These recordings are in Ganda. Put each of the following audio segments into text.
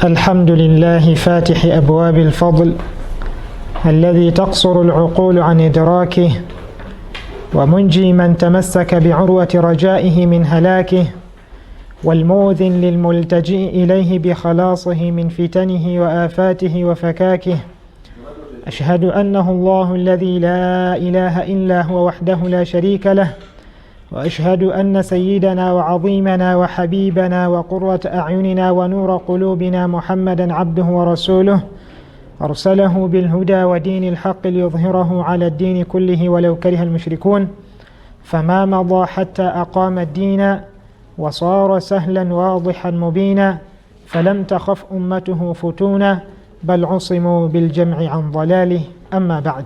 الحمد لله فاتح أبواب الفضل الذي تقصر العقول عن إدراكه، ومنجي من تمسك بعروة رجائه من هلاكه، والموذن للملتجئ إليه بخلاصه من فتنه وآفاته وفكاكه. أشهد أنه الله الذي لا إله إلا هو وحده لا شريك له، وأشهد أن سيدنا وعظيمنا وحبيبنا وقرة أعيننا ونور قلوبنا محمدا عبده ورسوله، أرسله بالهدى ودين الحق ليظهره على الدين كله ولو كره المشركون، فما مضى حتى أقام الدين وصار سهلا واضحا مبينا، فلم تخف أمته فتونا بل عصموا بالجمع عن ضلاله. أما بعد،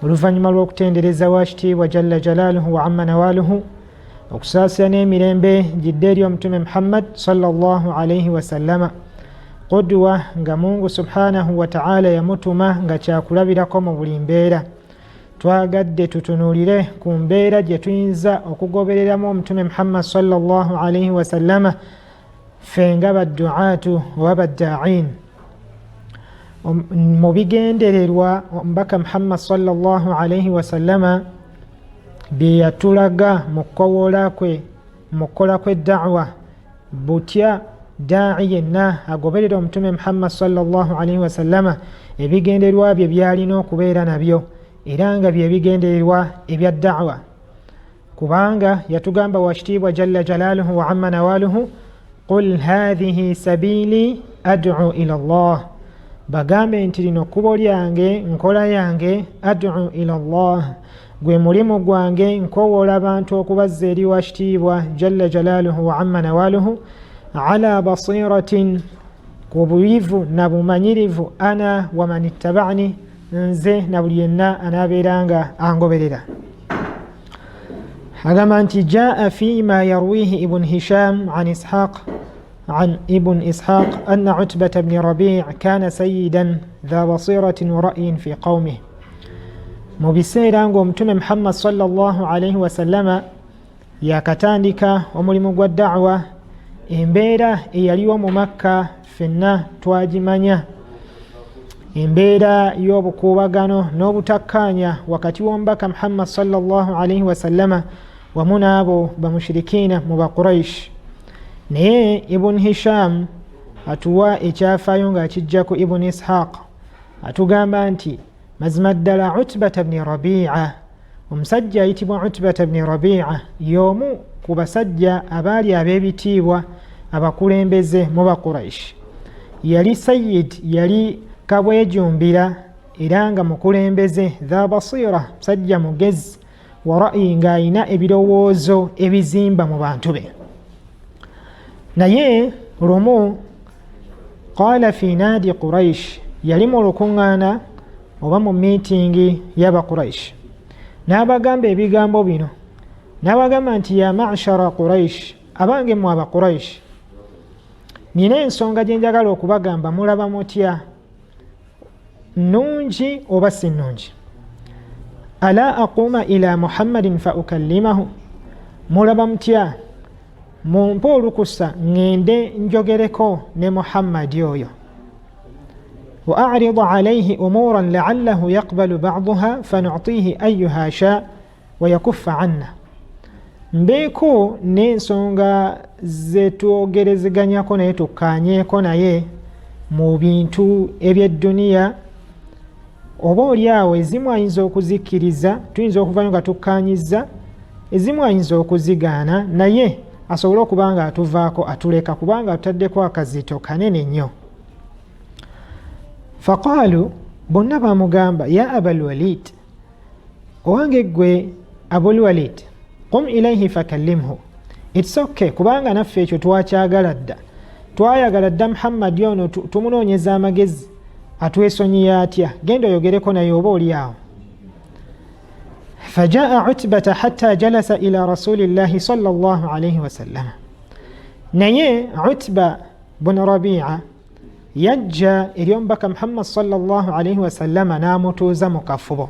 oluvannyuma lw'okutendereza waakitiibwa jalla jalaaluhu wa amma nawaaluhu, okusaasira n'emirembe gidde eri omutume Muhammad sallallahu alayhi wasallama, qudwa nga Mungu subhanahu wa ta'ala yamutuma nga kyakulabirako mu buli mbeera. Twagadde tutunuulire ku mbeera gye tuyinza okugobereramu omutume Muhammad sallallahu alayhi wasallama ffe nga baddu'aatu oba baddaa'iin. Mu bigendererwa omubaka Muhammad sallallahu alayhi wasallama bye yatulaga mu kukowola kwe mu kukola kwe da'wa, butya daa'i yenna agoberera omutume Muhammad sallallahu alayhi wasallama ebigendererwa bye byalina okubeera nabyo, era nga bye bigendererwa ebya da'wa. Kubanga yatugamba waakitiibwa jalla jalaaluhu wa amma nawaaluhu, qul hadhihi sabiili ad'u ila Allah, bagambe nti lino kkubo lyange nkola yange, ad'u ila Allah, gwe mulimu gwange nkowoola abantu okubazza eri waakitiibwa jalla jalaaluhu wa amma nawaaluhu, ala basiratin, ku buyivu na bumanyirivu, ana wa man ittaba'ani, nze na buli yenna anaabeeranga angoberera. Agamba nti jaa fima yarwihi ibn Hisham an Ishaq عن ابن إسحاق أن عتبة بن ربيع كان سيدا ذا بصيرة ورأي في قومه. مبسيرا ومتم محمد صلى الله عليه وسلم yakatandika omulimu gwa da'wa, embeera eyaliwo mu Makka ffenna twagimanya, embeera y'obukuubagano n'obutakkaanya wakati w'omubaka Muhammad sallallahu alayhi wasallama wamu n'abo bamushirikiina mu Baquraish. Naye Ibn Hisham atuwa ekyafaayo ng'akijjako Ibn Ishaq, atugamba nti mazima ddala Utbata bni Rabi'a, omusajja ayitibwa Utbata bni Rabi'a y'omu ku basajja abaali ab'ebitiibwa abakulembeze mu Baquraish. Yali sayyid, yali kabwejumbira era nga mukulembeze, dha basira, musajja mugezi, wa ra'yi, ng'ayina ebirowoozo ebizimba mu bantu be. Naye lumu qaala fi naadi Quraish, yali mu lukuŋŋaana oba mu miitingi y'aba Quraish, n'abagamba ebigambo bino, n'abagamba nti ya ma'shara Quraish, abange mu aba Quraish, nina ensonga gye njagala okubagamba, mulaba mutya? Nnungi oba si nnungi? Ala aquma ila Muhammadin fa ukallimahu, mulaba mutya mumpe olukusa ngende njogereko ne Muhammadi oyo. Wa a'ridu alayhi umuran la'allahu yaqbalu ba'daha fanu'tihi ayyuha sha wa yakuffa 'anna, mbeeko n'ensonga ze twogerezeganyako naye tukkaanyeeko naye mu bintu eby'edduniya, oba oli awo ezimu ayinza okuzikkiriza, tuyinza okuvayo nga tukkaanyizza, ezimu ayinza okuzigaana, naye asobole okuba nga atuvaako atuleka kubanga atutaddeko akazito kanene nnyo. Faqaalu, bonna bamugamba, ya abal walid, owange gwe abul walid, qum ilayhi fakallimhu, it's okay, kubanga naffe ekyo twakyagala dda, twayagala dda Muhammad ono tumunoonyeza amagezi, atwesonyiye atya, genda oyogereko naye oba oli awo. فجاء عتبة حتى جلس إلى رسول الله صلى الله عليه وسلم. نيه عتبة بن ربيعة يجى اليوم بك محمد صلى الله عليه وسلم ناموتوز مكفبه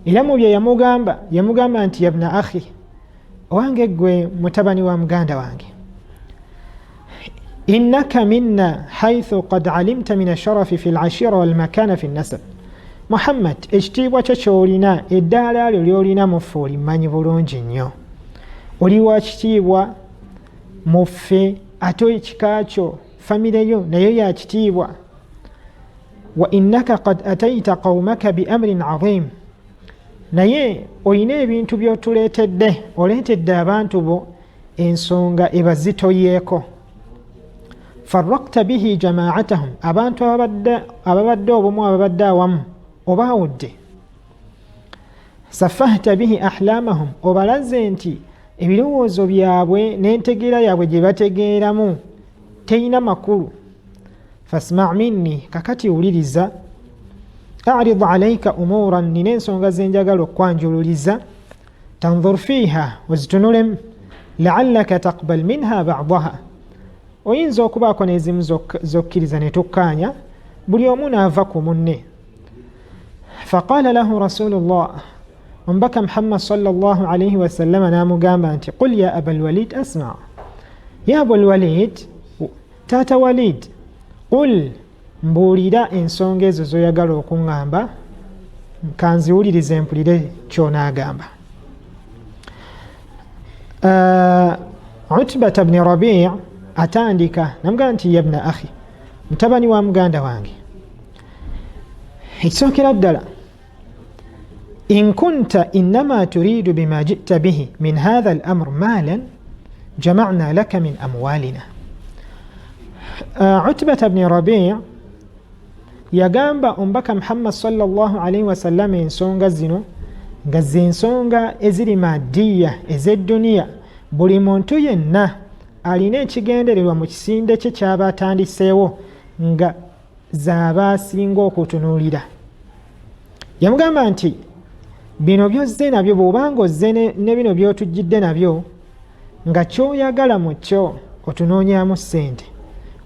إلى مبيا يمغامبا أنت يا ابن أخي, owange gwe mutabani wa muganda wange, إنك منا حيث قد علمت من الشرف في العشيرة والمكان في النسب. محمد ekitiibwa kyo ky'olina eddaala lyo ly'olina mu ffe olimanyi bulungi nnyo. Oli wa kitiibwa mu ffe ate ekika kyo famire yo nayo ya kitiibwa. Wa innaka qad atayta qawmaka bi amrin azim. Naye olina ebintu by'otuleetedde, oleetedde abantu bo ensonga ebazitoyeeko. Farraqta bihi jamaatahum, abantu ababadde obumu ababadde awamu obaawudde. Safahta bihi ahlamahum, obalaze nti ebirowoozo byabwe n'entegeera yaabwe gye bategeeramu teyina makulu. Fasma' minni, kakati wuliriza. A'rid alayka umuran, nina ensonga ze njagala okwanjululiza. Tanzur fiiha, wazitunulemu. La'allaka taqbal minha ba'daha, oyinza okubaako n'ezimu zokkiriza ne tukkaanya, buli omu n'ava ku munne. Faqaala lahu rasulullah, omubaka Muhammad sallallahu alayhi wa sallam n'amugamba nti qul ya abal walid asma', ya abul walid, taata walid, qul, mbuulira ensonga ezo zoyagala okuŋŋamba, kanziwulirize mpulire ky'onaagamba. Utbata bni Rabi' atandika namugamba nti ya ibna akhi, mutabani wa muganda wange, ekisookera ddala, in kunta innama turiidu bima ji'ta bihi min hadha al-amr maalan jama'na laka min amwalina. Utbata bni Rabi' yagamba omubaka Muhammad sallallahu alayhi wa sallam ensonga zino nga z'ensonga eziri maddiya ez'edduniya. Buli muntu yenna alina ekigendererwa mu kisinde kye ky'aba atandiseewo nga z'aba asinga okutunuulira. Yamugamba nti bino by'ozze nabyo, bw'obanga ozze ne bino by'otujjidde nabyo, nga ky'oyagala mu kyo otunoonyaamu ssente,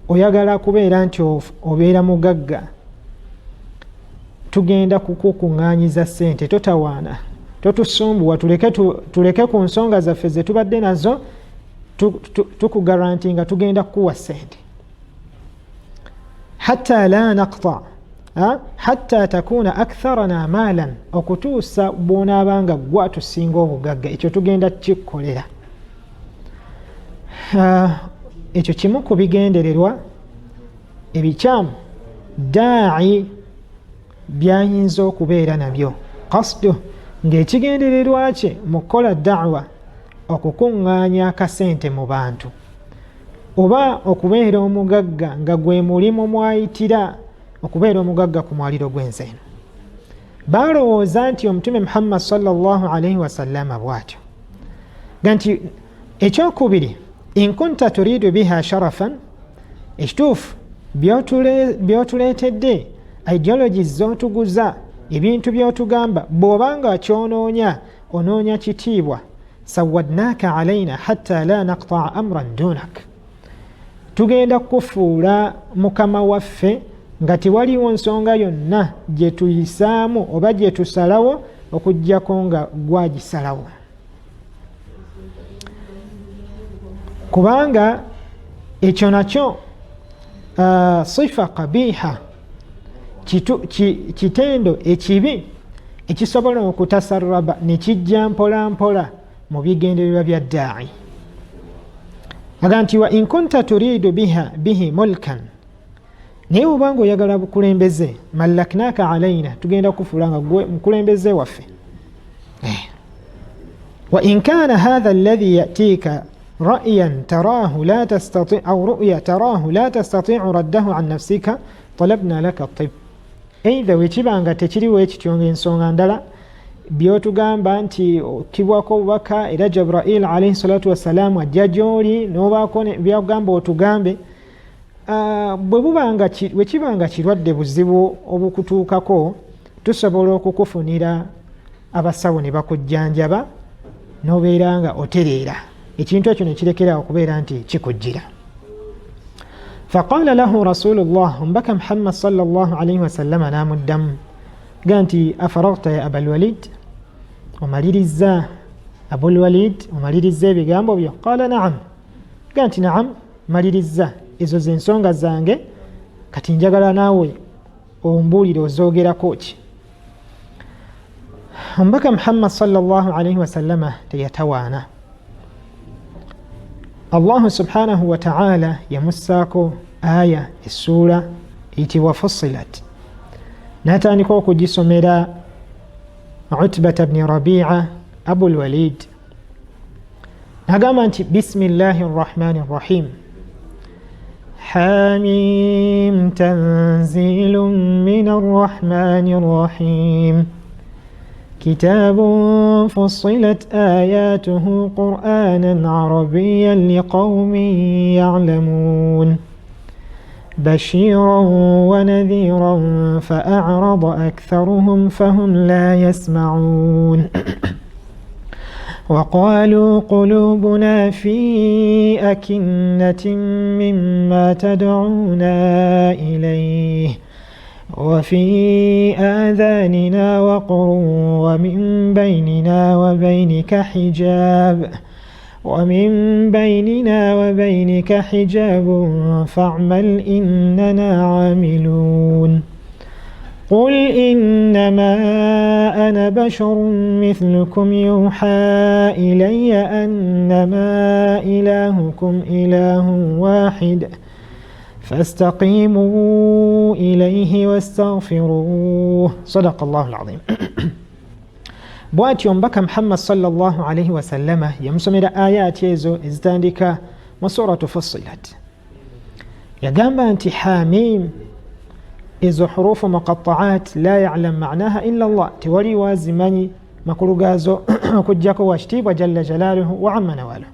oyagala kubeera nti obeera mugagga, tugenda kukukuŋŋaanyiza ssente, totawaana, totusumbuwa, tuleke ku nsonga zaffe ze tubadde nazo, tukugaranti nga tugenda kukuwa ssente. Hatta la naqta, hatta takuna aktharana maalan, okutuusa bw'onaabanga gwa tusinga obugagga, ekyo tugenda kikkolera. Ekyo kimu ku bigendererwa ebikyamu daa'i byayinza okubeera nabyo. Qasdu, ng'ekigendererwa kye mu kukola da'wa okukuŋŋaanya akasente mu bantu, oba okubeera omugagga nga gwe mulimu mwayitira, okubeera omugagga ku mwaliro gw'ensi eno. Baalowooza nti omutume Muhammad sallallahu alayhi wa sallama bw'atyo ganti ekyokubiri, in kunta turiidu biha sharafan, ekituufu by'otuleetedde, ideologies z'otuguza, ebintu by'otugamba, bw'obanga kyonoonya onoonya kitiibwa, sawadnaaka alayna hatta la naqta'a amran dunak, tugenda kufuula mukama waffe nga tewaliwo nsonga yonna gye tuyisaamu oba gye tusalawo okuggyako nga gwagisalawo. Kubanga ekyo nakyo sifa qabiha, kitendo ekibi ekisobola okutasarraba ne kijja mpola mpola mu bigendererwa bya daa'i. Aga nti wa in kunta turiidu bihi mulkan, naye obanga oyagala bukulembeze, mallaknaaka alayna, tugenda kufuula nga gwe mukulembeze waffe. Wa in kaana hadha alladhi yatiika ra'yan taraahu la tastati' aw ru'ya taraahu la tastati'u raddahu an nafsika talabna laka at-tibb. Either wekibanga tekiriwo ekityo ng'ensonga ndala by'otugamba nti okibwako obubaka era Jibril alayhi salatu wassalamu ajja gy'oli n'obaako byagamba otugambe, wekibanga kirwadde buzibu obukutuukako, tusobola okukufunira abasawo ne bakujjanjaba n'obeera nga otereera, ekintu ekyo ne kirekera okubeera nti kikujjira. Faqala lahu rasulullah, omubaka Muhammad sallallahu alayhi wa sallam n'amuddamu ganti afaragta ya abal walid, omaliriza abul walid, omaliriza ebigambo byo? Qala na'am, ganti na'am maliriza. ezo zensonga zange kati njagala naawe ombuulire ozoogerako ki. Omubaka Muhammad sallallahu alaihi wasallama teyatawaana. Allahu subhanahu wa ta'ala yamussaako aya essuula eyitibwa Fussilat, n'atandika okugisomera Utbata bni Rabi'a Abul Walid, n'agamba nti bismillahi rrahmani rrahim hamim tanzilun min arrahmani rrahim كتاب فصلت آياته قرآنا عربيا لقوم يعلمون بشيرا ونذيرا فأعرض أكثرهم فهم لا يسمعون وقالوا قلوبنا في أكنة مما تدعونا إليه وفي آذاننا وقر ومن بيننا وبينك حجاب فاعمل إننا عاملون قل إنما أنا بشر مثلكم يوحى إلي أنما إلهكم إله واحد فاستقيموا إليه واستغفروه صدق الله العظيم. bw'atyo omubaka Muhammad sallallahu alaihi wasallama yamusomera ayati ezo ezitandika mu suratu Fussilat. Yagamba nti hamim, ezo hurufu muqatta'at la ya'lam ma'naha illa Allah, tewali wazimanyi makulu gaazo okujjako wa kitiibwa jalla jalaaluhu wa amma nawaluhu.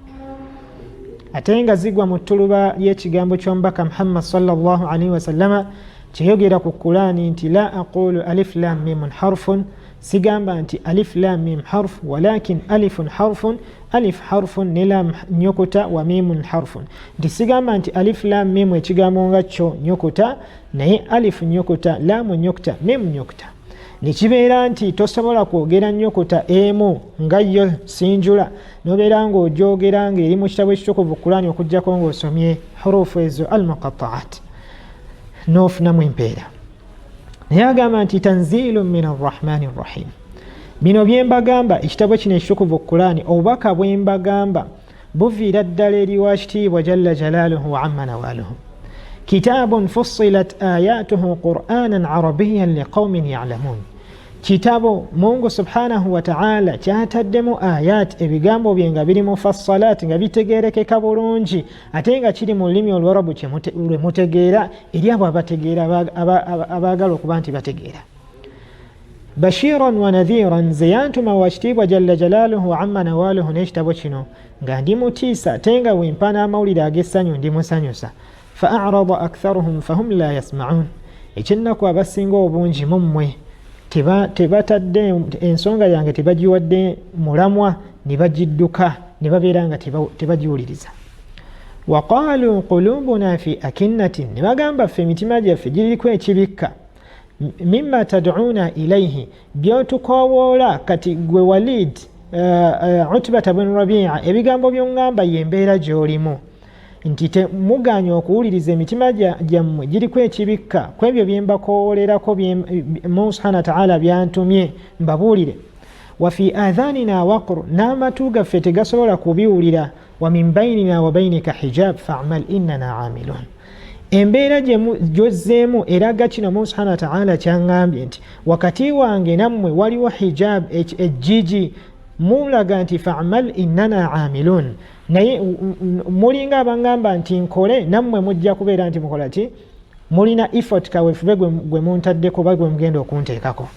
Ate nga zigwa mu ttuluba ly'ekigambo ky'omubaka Muhammad sallallahu alaihi wasallama kyeyogera ku Qur'ani nti la aqulu alif lam mim harfun, sigamba nti alif lam mim harf walakin alifun harfun, alif harfun ne lam nyukuta wa mimun harfun. Nti sigamba nti alif lam mim ekigambo nga kyo nyukuta naye alif nyukuta, lam nyukuta, mim nyukuta. Nekibeera nti tosobola kwogera nyukuta emu nga yo sinjula nobeera ng'ogyogera ng'eri mu kitabo ekitukuvu Qur'ani okuggyako ng'osomye hurufu ezo al-muqatta'at n'ofunamu empeera. Naye agamba nti tanzilun min arrahmani rrahim. Bino bye mbagamba, ekitabo kino ekitukuvu Qur'ani, obubaka bwe mbagamba buviira ddala eri wa kitiibwa jalla jalaaluhu wa amma nawaluhu. Kitabun fussilat ayatuhu qur'anan arabiyyan liqaumin ya'lamun. Kitabo Mungu subhanahu wa ta'ala kyataddemu ayat, ebigambo bye nga biri mufassalat, nga bitegeerekeka bulungi ate nga kiri mu lulimi Olwarabu lwe mutegeera eri abo abategeera abaagala okuba nti bategeera. Bashiran wa nadhiran, nze yantuma wa kitiibwa jalla jalaaluhu wa amma nawaluhu n'ekitabo kino nga ndi mutiisa ate nga wempa n'amawulire ag'essanyu ndi musanyusa. Fa'arada aktharuhum fahum la yasma'un. Ekyennaku abasinga obungi mu mmwe tebatadde ensonga yange, tebagiwadde mulamwa, ne bagidduka ne babeera nga tebagiwuliriza. Waqalu qulubuna fi akinnatin, ne bagamba ffe emitima gyaffe giriko ekibikka, mimma tad'una ilayhi, byotukoowoola kati gwe Walid Utbata bnu Rabi'a, ebigambo by'ongamba y'embeera gy'olimu, nti temuganya okuwuliriza emitima gyammwe giriko ekibikka ku ebyo bye mbakoolerako Mungu subhanahu wa ta'ala byantumye mbabuulire. Wa fi adhanina waqr, n'amatu gaffe tegasobola kubiwulira. Wa min bainina wa bainika hijab fa'mal innana amilun. Embeera gyozzeemu eraga kino Mungu subhanahu wa ta'ala kyangambye nti wakati wange nammwe waliwo hijab, ejjiji, mulaga nti fa'mal innana amilun. Naye mulinga abangamba nti nkole, nammwe mujja kubeera nti mukola ki, mulina effort kaweefube gwe muntaddeko ba gwe mugenda okunteekako.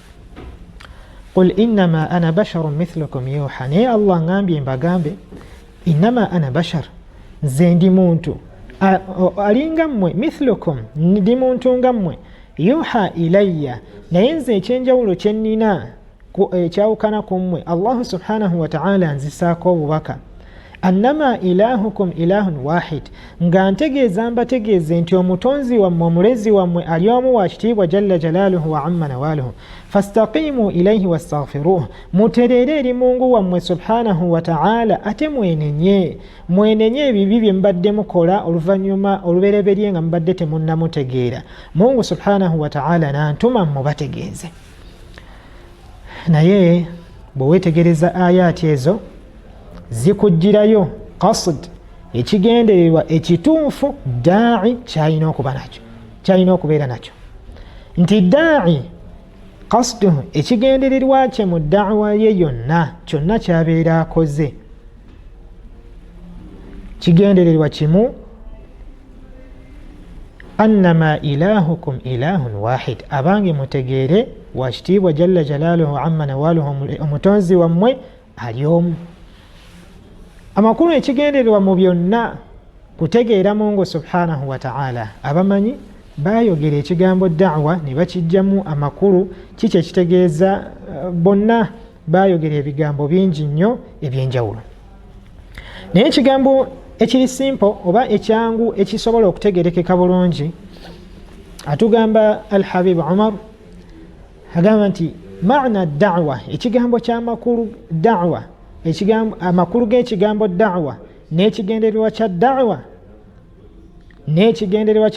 Qul innama ana basharun mithlukum yuha, naye Allah ngambye mbagambe innama ana bashar, nze ndi muntu alinga mmwe, mithlukum ndi muntu nga mmwe, yuha ilayya, naye nze ekyenjawulo kye nnina ekyawukana ku mmwe, Allah subhanahu wa ta'ala nzisaako obubaka. annama ilahukum ilahun wahid, nga ntegeeza mbategeeze nti omutonzi wammwe omulezi wammwe ali omu wa kitiibwa jalla jalaaluhu wa amma nawaaluhu, fastaqimu ilaihi wastaghfiruh, mutereere eri Mungu wammwe subhanahu wa ta'ala, ate mwenenye ebibi bye mbadde mukola oluvannyuma olubereberye nga mbadde temunnamutegeera. Mungu subhanahu wa ta'ala nantuma mubategeeze. Naye bwe weetegereza ayaati ezo zikujjirayo qasd, ekigendererwa ekituufu daa'i kyalina okuba nakyo, kyalina okubeera nakyo, nti daa'i qasduhu, ekigendererwa kye mu da'wa ye yonna, kyonna kyabeera akoze kigendererwa kimu, annama ilahukum ilahun wahid, abange mutegeere wa kitiibwa jalla jalaaluhu amma nawaaluhu, omutonzi wammwe ali omu. Amakulu ekigendererwa mu byonna kutegeera Mungu subhanahu wa ta'ala. Abamanyi bayogera ekigambo da'wa ne bakijjamu amakulu, kiki ekitegeeza? Bonna bayogera ebigambo bingi nnyo ebyenjawulo, naye ekigambo ekiri simple oba ekyangu ekisobola okutegerekeka bulungi, atugamba Al-Habib Umar agamba nti maana da'wa, ekigambo ky'amakulu da'wa, amakulu g'ekigambo da'wa n'ekigendererwa kya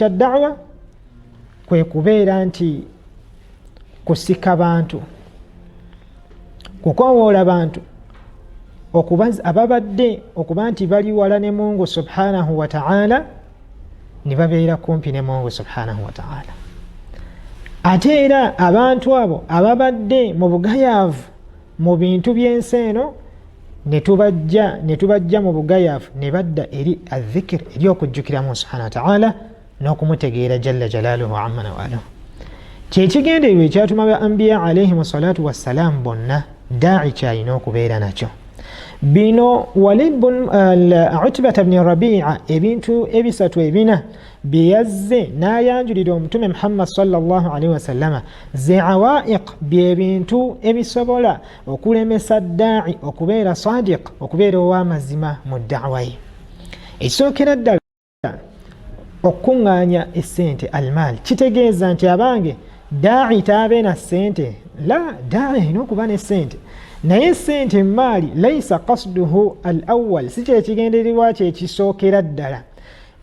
da'wa kwe kubeera nti kusika bantu, kukowoola bantu ababadde okuba nti bali wala ne Mungu subhanahu wa ta'ala, ne babeera kumpi ne Mungu subhanahu wa ta'ala. Ate era abantu abo ababadde mu bugayaavu mu bintu by'ensi eno ne tubajja mu bugayaavu ne badda eri adh-dhikr, eri okujjukira Mungu subhanahu wa ta'ala n'okumutegeera jalla jalaaluhu amma nawaaluhu. Kyekigendererwa ekyatuma ba anbiya alayhimu salatu wassalamu bonna daa'i kyalina okubeera nakyo. Bino Walid bin Utbata bni Rabi'a ebintu ebisatu ebina bye yazze n'ayanjulira omutume Muhammad sallallahu alaihi wasallama, ze awaiq bye bintu ebisobola okulemesa daa'i okubeera sadiq, okubeera ow'amazima mu da'wa ye. Ekisookera ddala okuŋŋaanya essente, almaal, kitegeeza nti abange daa'i taabe na ssente, la, daa'i alina okuba ne ssente, naye ssente maali laysa qasduhu al-awwal, si kyekigendererwa kye kisookera ddala.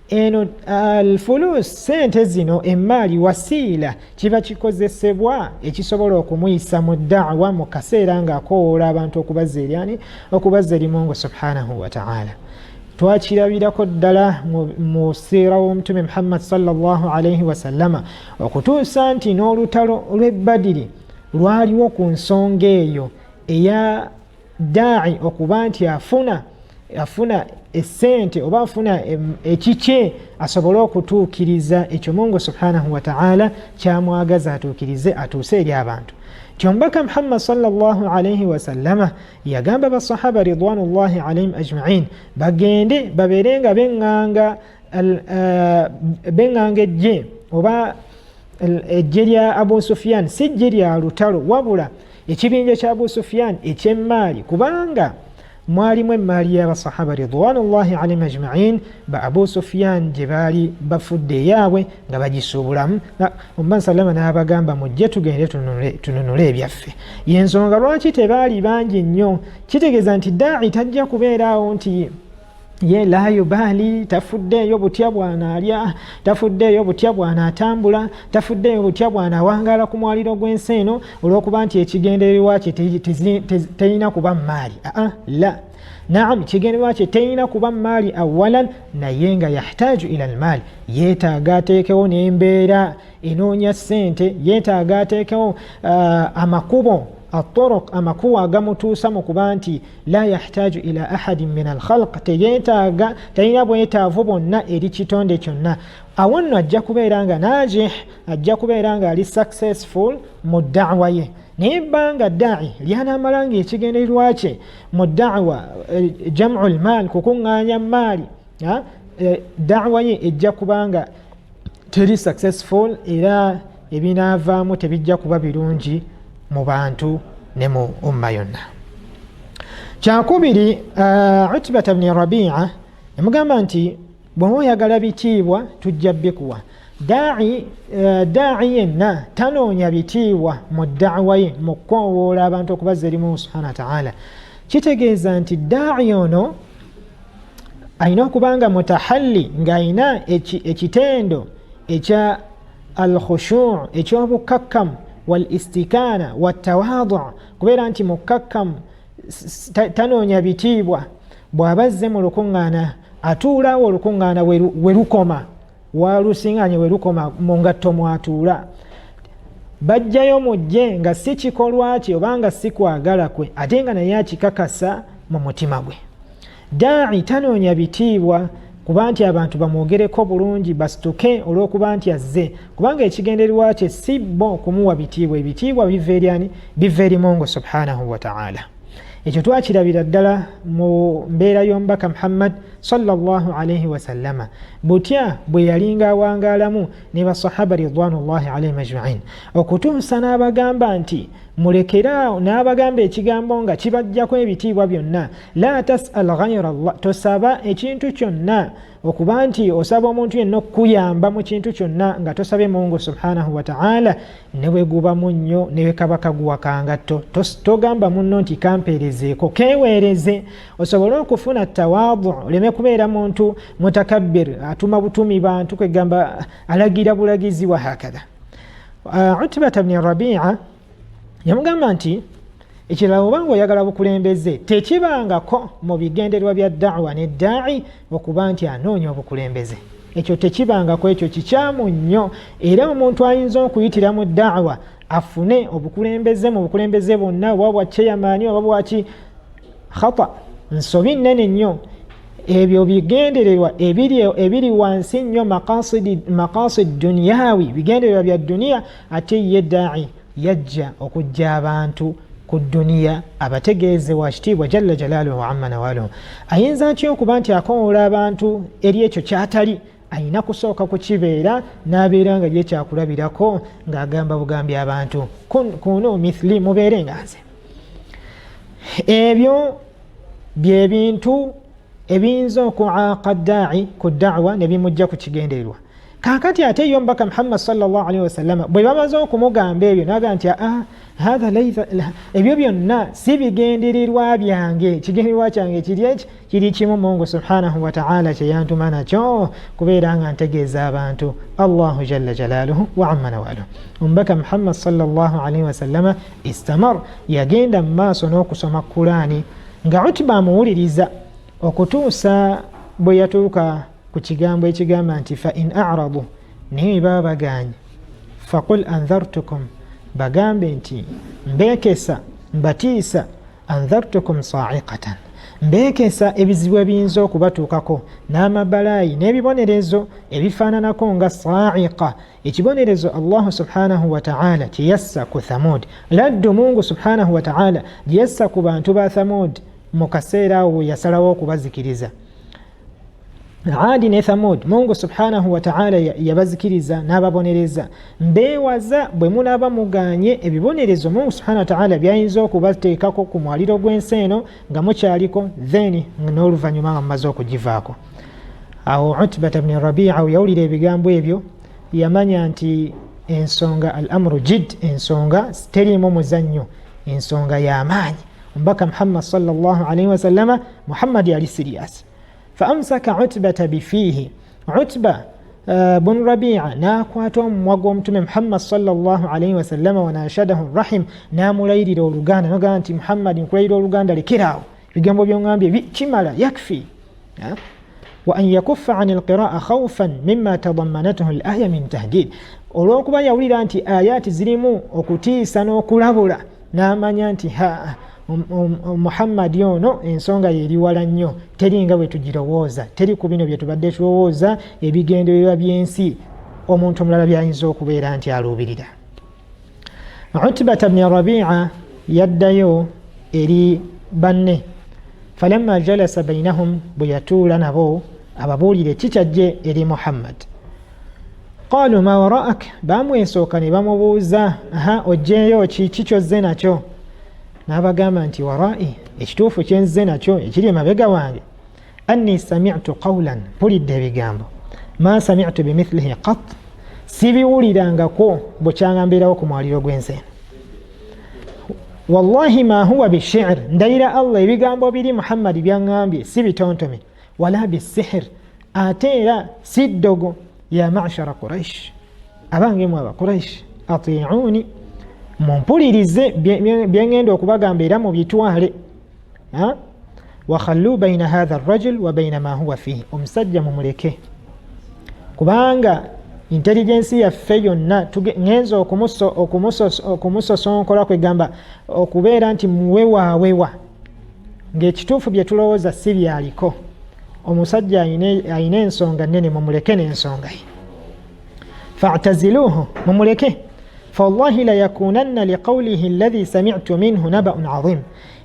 Eno alfulus, ssente zino emaali wasiila, kiba kikozesebwa ekisobola okumuyisa mu da'wa mu kaseera ng'akowoola abantu okubazza eri Mungu subhanahu wa ta'ala. Twakirabirako ddala mu siira w'omutume Muhammad sallallahu alaihi wasallama, okutuusa nti n'olutalo lw'e Badiri lwaliwo ku nsonga eyo eya daa'i okuba nti afuna essente oba afuna ekikye asobole okutuukiriza ekyo Mungu subhanahu wa ta'ala kyamwagaza atuuse eri abantu. Kyombaka Muhammad sallallahu alaihi wasallama yagamba basahaba ridwanullahi alaihim ajma'in bagende babeerenga benganga ejje oba ejje lya Abu Sufyan, si ejje lya lutalo wabula ekibinja kya Abu Sufyan eky'emmaali, kubanga mwalimu emmaali y'abasahaba ridwanullahi alaihim ajma'in, ba Abu Sufyan gye baali bafudde eyaabwe nga bagisuubulamu. Omubaka sallama n'abagamba mujje tugende tununule ebyaffe. Y'ensonga lwaki tebaali bangi nnyo, kitegeeza nti daa'i tajja kubeeraawo nti ye la yubaali, tafuddeeyo butya bw'anaalya, tafuddeeyo butya bw'anaatambula, tafuddeeyo butya bw'anawangaala ku mwaliro gw'ensi eno olw'okuba nti ekigendererwa kye terina kuba maali. La, naam, kigendererwa kye terina kuba maali awalan, naye nga yahtaaju ila almaali, yeetaaga ateekewo n'embeera enoonya ssente, yeetaaga ateekewo amakubo الطرق amakuwa agamutuusa mu kuba nti la yahtaju ila ahadin min alkhalq, teyina bwetaavu bonna eri kitonde kyonna. Awo nno ajja kubeera nga najih, ajja kubeera nga ali successful mu da'wa ye. Naye ebbanga daa'i lyanaamala nga ekigendererwa kye mu da'wa jam'ul maal, kukuŋŋaanya maali, da'wa ye ejja kubanga teri successful, era ebinaavaamu tebijja kuba birungi mu bantu ne mu umma yonna. kyakubiri Utbata bni Rabi'a yamugamba nti bw'oba oyagala bitiibwa tujja bikuwa. Daa'i yenna tanoonya bitiibwa mu da'wa ye mu kukowoola abantu okubazza eri Mungu subhanahu wa ta'ala. Kitegeeza nti daa'i ono alina okubanga mutahalli ng'alina ekitendo ekya al-khushu' eky'obukakkamu wal istikaana wattawaadu' kubeera nti mukakkamu tanoonya bitiibwa. Bw'abazze mu lukuŋŋaana atuulaawo olukuŋŋaana we lukoma walusiŋŋaanye we lukoma mu ngatto mwatuula. Bajjayo mujje nga si kikolwa kye obanga si kwagala kwe ate nga naye akikakasa mu mutima gwe. Daa'i tanoonya bitiibwa kuba nti abantu bamwogereko bulungi basituke olw'okuba nti azze, kubanga ekigendererwa kye si bo kumuwa bitiibwa. Ebitiibwa biva eri Mungu subhanahu wa ta'ala. Ekyo twakirabira ddala mu mbeera y'omubaka Muhammad sallallahu alayhi wa sallama butya bwe yalinga awangaalamu ne basahaba ridwanullahi alayhim ajma'in okutuusa n'abagamba nti mulekeraawo, n'abagamba ekigambo nga kibajjako ebitiibwa byonna, la tas'al ghayra Allah, tosaba ekintu kyonna, okuba nti osaba omuntu yenna okukuyamba mu kintu kyonna nga tosabe Mungu subhanahu wa ta'ala, ne bwe guba munnyo ne bwe kaba kaguwa kangatto togamba munno nti kampeerezeeko, keeweereze osobole okufuna tawaadu, oleme kubeera muntu mutakabbir atuma butumi bantu kwegamba alagira bulagizi wa hakadha. Utbata bni Rabi'a yamugamba nti ekirala obanga oyagala bukulembeze tekibangako mu bigendererwa bya da'wa ne daa'i okuba nti anoonya obukulembeze. Ekyo tekibangako, ekyo kikyamu nnyo. Era omuntu ayinza okuyitira mu da'wa afune obukulembeze mu bukulembeze bwonna, oba bwa chairman oba bwaki khata, nsobi nnene nnyo. Ebyo bigendererwa ebiri wansi nnyo, maqasid dunyawi, bigendererwa bya duniya. Ate ye daa'i yajja okujja abantu ku duniya abategeeze wa kitiibwa jalla jalaaluhu wa amma nawaluhu. Ayinza atya okuba nti akowoola abantu eri ekyo kyatali? Ayina kusooka kukibeera n'abeera nga ye kyakulabirako ng'agamba bugambi abantu kunu mithli, mubeere nga nze. Ebyo bye bintu ebiyinza okuaaqa daa'i ku da'wa ne bimujja ku kigendererwa. Kaakati ate yo omubaka Muhammad sallallahu alaihi wasallam bwe bamaze okumugamba ebyo n'agamba nti hatha laysa, ebyo byonna si bigendererwa byange, kigendererwa kyange kiri kimu, Mungu subhanahu wa ta'ala kye yantuma nakyo, kubeera nga ntegeeza abantu Allahu jalla jalaaluhu wa amma nawaluhu. Omubaka Muhammad sallallahu alaihi wasallam istamar, yagenda mu maaso n'okusoma Qur'ani nga Utba amuwuliriza okutuusa bwe yatuuka ku kigambo ekigamba nti fa in a'radu, naye baba baganye, faqul anzartukum, bagambe nti mbeekesa, mbatiisa, anzartukum sa'iqatan, mbeekesa ebizibu ebiyinza okubatuukako n'amabalaayi n'ebibonerezo ebifaananako nga sa'iqa. Ekibonerezo Allah subhanahu wa ta'ala kye yassa ku Thamud, laddu Mungu subhanahu wa ta'ala gye yassa ku bantu ba Thamud mu kaseera awo yasalawo okubazikiriza. Aadi ne Thamud, Mungu subhanahu wa ta'ala yabazikiriza n'ababonereza. Mbeewaza bwe munaaba muganye ebibonerezo Mungu subhanahu wa ta'ala byayinza okubateekako ku mwaliro gw'ensi eno nga mukyaliko, then n'oluvannyuma nga mumaze okugivaako. Awo Utbata bni Rabi'a yawulira ebigambo ebyo, yamanya nti ensonga al-amru jid, ensonga teriimu muzannyo, ensonga y'amaanyi. Omubaka Muhammad sallallahu alaihi wasallama, Muhammad yali serious. فأمسك عتبة بفيه. عتبة بن ربيعة ناكواتهم وقومتم محمد صلى الله عليه وسلم وناشده الرحم نام ليدي لولوغانا نغانتي محمد نكوي لولوغانا لكراو بيجنبو بيونغامبي بيكمالا يكفي وأن يكف عن القراءة خوفا مما تضمنته الآية من تهديد. olw'okuba yawulira nti ayati zirimu okutiisa n'okulabula n'amanya nti Muhammad ono ensonga yeri wala nnyo, teringa bwe tugirowooza, teri ku bino bye tubadde tulowooza ebigendererwa by'ensi omuntu omulala byayinza okubeera nti aluubirira. Utbata bni Rabi'a yaddayo eri banne, falamma jalasa bainahum, bwe yatuula nabo ababuulire kikyajje eri Muhammad. Qaalu ma wara'ak, bamwesooka ne bamubuuza ojjeeyo ki kyozze nakyo. n'abagamba nti warai ekituufu kyenzize nakyo ekiri emabega wange anni sami'tu qawlan mpulidde ebigambo ma sami'tu bimithlihi qat sibiwulirangako bukyanga mbeerawo ku mwaliro gw'ensi wallahi ma huwa bishir ndayira Allah ebigambo biri Muhammad byaŋŋambye si bitontome wala bisihir ate era si ddogo ya ma'shara Quraish abange mu aba Quraish ati'uni mumpulirize byengenda okubagamba era mu bitwale wa khallu bayna hadha ar-rajul wa bayna ma huwa fihi omusajja mumuleke kubanga intelligence yaffe yonna ngenza okumusosonkola kwegamba okubeera nti muwewaawewa ng'ekituufu bye tulowooza si byaliko omusajja ayina ensonga nnene mumuleke n'ensonga ye fa'taziluhu mumuleke fawallahi la yakunanna liqawlihi alladhi sami'tu minhu naba'un 'azim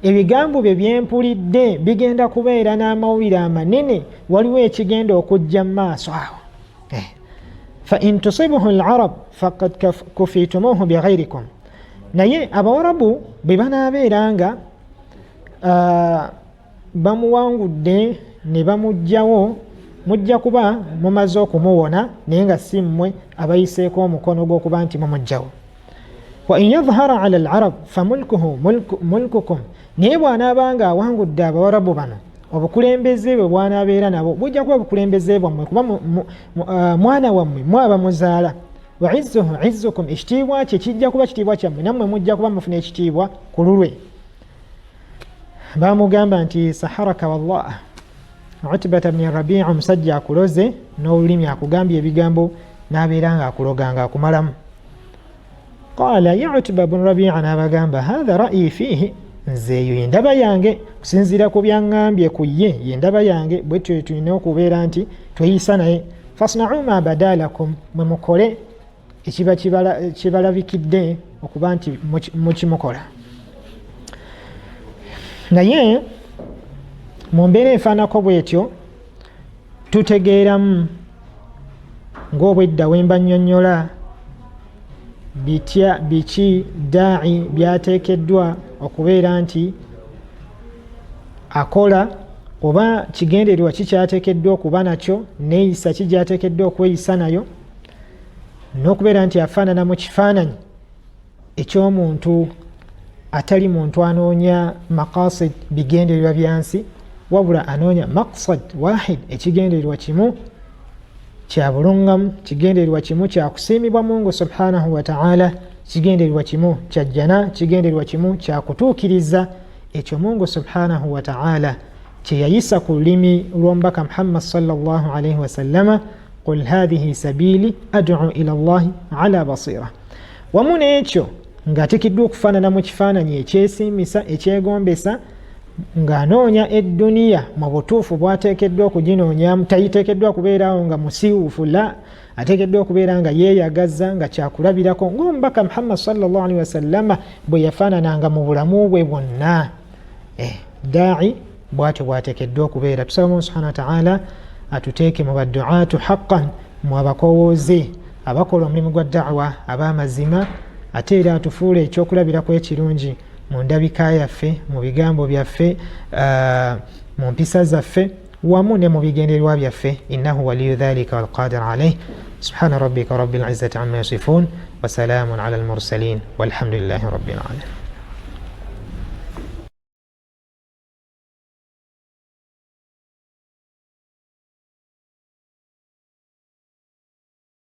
ebigambo bye byempulidde bigenda kubeera n'amawulire amanene waliwo ekigenda okujja mu maaso awo فإن تصيبه العرب فقد كفيتموه بغيركم naye abawarabu bwe banaabeera nga bamuwangudde ne bamugjawo mujja kuba mumaze okumuwona naye nga si mmwe abayiseeko omukono gw'okuba nti mumugjawo wa in yadhhara ala al-arab famulkuhu mulkukum naye bw'anaabanga awangudde abawarabu bano obukulembeze bwe bwanaabeera nabo bujja kuba bukulembeze bwammwe kuba mwana wammwe mwaba muzaala wa izzuhu izzukum ekitiibwa kye kijja kuba kitiibwa kyammwe nammwe mujja kuba mufuna ekitiibwa ku lulwe baamugamba nti saharaka wallah Utbata bni Rabi'a omusajja akuloze n'olulimi akugambye ebigambo n'abeera nga akuloga nga akumalamu qaala ya Utba bnu Rabi'a n'abagamba hatha ra'yi fiihi nze eyo yendaba yange kusinziira ku byaŋŋambye ku ye yendaba yange bwe tulina okubeera nti tweyisa naye fasna'u ma badalakum mwe mukole ekiba kibalabikidde okuba nti mukimukola naye mu mbeera efaanako bwetyo tutegeeramu ng'obwedda wemba nnyonnyola biki daa'i byateekeddwa okubeera nti akola oba kigendererwa kikyateekeddwa okuba nakyo neeyisa kigyateekeddwa okweyisa nayo n'okubeera nti afaanana mu kifaananyi eky'omuntu atali muntu anoonya maqasid bigendererwa byansi wabula anoonya maqsad wahid ekigendererwa kimu kya bulungamu kigendererwa kimu kya kusiimibwa Mungu subhanahu wa ta'ala kigendererwa kimu kya jjana kigendererwa kimu kya kutuukiriza ekyo Mungu subhanahu wa ta'ala kye yayisa ku lulimi lw'omubaka Muhammad sallallahu alayhi wa sallama qul hadhihi sabili ad'u ila Allahi ala basira wamu n'ekyo ng'ateekeddwa okufaanana mu kifaananyi ekyesiimisa ekyegombesa ng'anoonya edduniya mu butuufu bw'ateekeddwa okuginoonyamu tayiteekeddwa kubeerawo nga musiiwuufu la ateekeddwa okubeera nga yeeyagaza nga kyakulabirako ng'omubaka Muhammad sallallahu alaihi wasallama bwe yafaanananga mu bulamu bwe bwonna daa'i bw'atyo bw'ateekeddwa okubeera. Tusaba Mungu subhanahu wa ta'ala atuteeke mu baddu'aatu haqqan mu abakowooze abakola omulimu gwa da'wa ab'amazima ate era atufuule ekyokulabirako ekirungi mu ndabika yaffe mu bigambo byaffe mu mpisa zaffe wamu ne mu bigendererwa byaffe innahu waliyu dhalika walqadir alayh subhana rabbika rabbil izzati amma yasifun wa salamun ala al mursalin walhamdulillahi rabbil alamin.